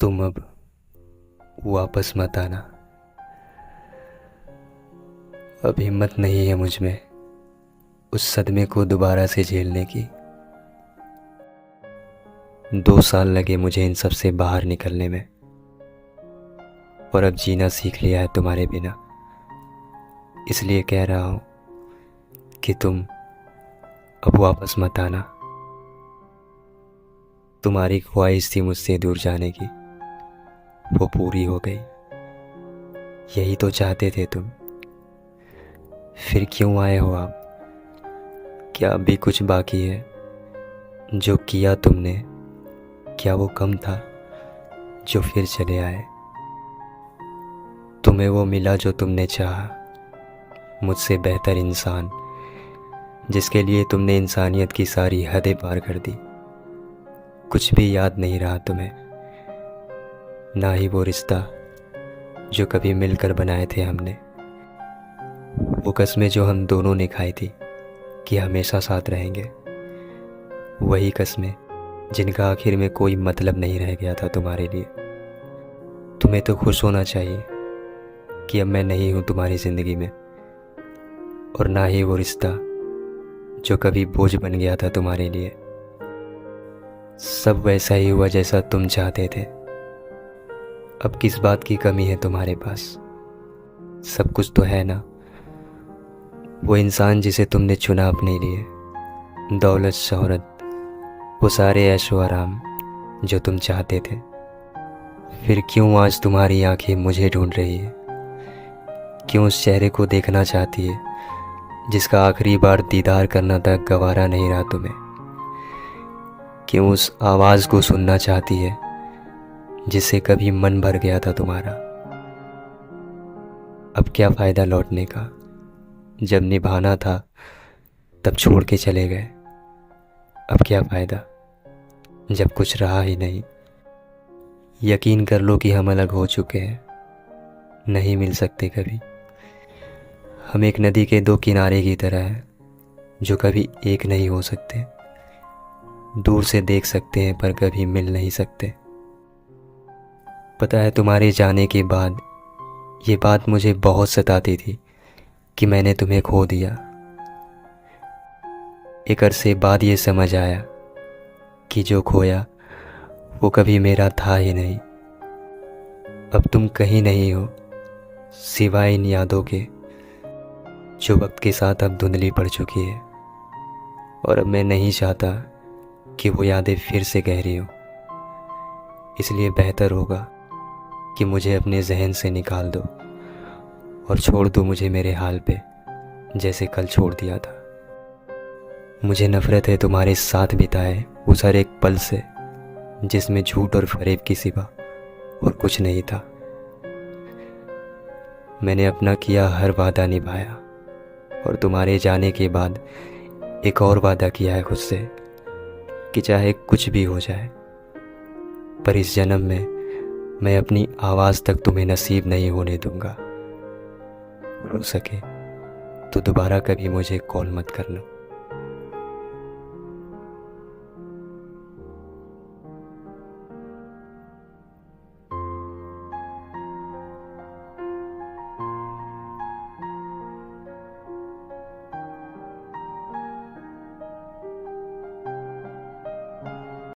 तुम अब वापस मत आना। अब हिम्मत नहीं है मुझ में उस सदमे को दोबारा से झेलने की। 2 साल लगे मुझे इन सब से बाहर निकलने में, और अब जीना सीख लिया है तुम्हारे बिना। इसलिए कह रहा हूँ कि तुम अब वापस मत आना। तुम्हारी ख्वाहिश थी मुझसे दूर जाने की, वो पूरी हो गई। यही तो चाहते थे तुम, फिर क्यों आए हो आप? क्या अभी कुछ बाकी है? जो किया तुमने, क्या वो कम था जो फिर चले आए? तुम्हें वो मिला जो तुमने चाहा, मुझसे बेहतर इंसान, जिसके लिए तुमने इंसानियत की सारी हदें पार कर दी। कुछ भी याद नहीं रहा तुम्हें, ना ही वो रिश्ता जो कभी मिलकर बनाए थे हमने। वो कस्में जो हम दोनों ने खाई थी कि हमेशा साथ रहेंगे, वही कस्में जिनका आखिर में कोई मतलब नहीं रह गया था तुम्हारे लिए। तुम्हें तो खुश होना चाहिए कि अब मैं नहीं हूं तुम्हारी ज़िंदगी में, और ना ही वो रिश्ता जो कभी बोझ बन गया था तुम्हारे लिए। सब वैसा ही हुआ जैसा तुम चाहते थे। अब किस बात की कमी है तुम्हारे पास? सब कुछ तो है ना। वो इंसान जिसे तुमने चुना अपने लिए, दौलत, शोहरत, वो सारे ऐशो आराम जो तुम चाहते थे। फिर क्यों आज तुम्हारी आंखें मुझे ढूंढ रही है? क्यों उस चेहरे को देखना चाहती है जिसका आखिरी बार दीदार करना तक गवारा नहीं रहा तुम्हें? क्यों उस आवाज़ को सुनना चाहती है जिससे कभी मन भर गया था तुम्हारा? अब क्या फ़ायदा लौटने का? जब निभाना था तब छोड़ के चले गए। अब क्या फ़ायदा जब कुछ रहा ही नहीं? यकीन कर लो कि हम अलग हो चुके हैं, नहीं मिल सकते कभी। हम एक नदी के 2 किनारे की तरह हैं जो कभी एक नहीं हो सकते। दूर से देख सकते हैं पर कभी मिल नहीं सकते। पता है, तुम्हारे जाने के बाद ये बात मुझे बहुत सताती थी कि मैंने तुम्हें खो दिया। एक अरसे बाद ये समझ आया कि जो खोया वो कभी मेरा था ही नहीं। अब तुम कहीं नहीं हो सिवाय इन यादों के, जो वक्त के साथ अब धुंधली पड़ चुकी है। और अब मैं नहीं चाहता कि वो यादें फिर से गहरी हो। इसलिए बेहतर होगा कि मुझे अपने जहन से निकाल दो और छोड़ दो मुझे मेरे हाल पे, जैसे कल छोड़ दिया था। मुझे नफ़रत है तुम्हारे साथ बिताए उस हर एक पल से जिसमें झूठ और फरेब की सिवा और कुछ नहीं था। मैंने अपना किया हर वादा निभाया, और तुम्हारे जाने के बाद एक और वादा किया है खुद से कि चाहे कुछ भी हो जाए, पर इस जन्म में मैं अपनी आवाज़ तक तुम्हें नसीब नहीं होने दूंगा। हो सके तो दोबारा कभी मुझे कॉल मत करना।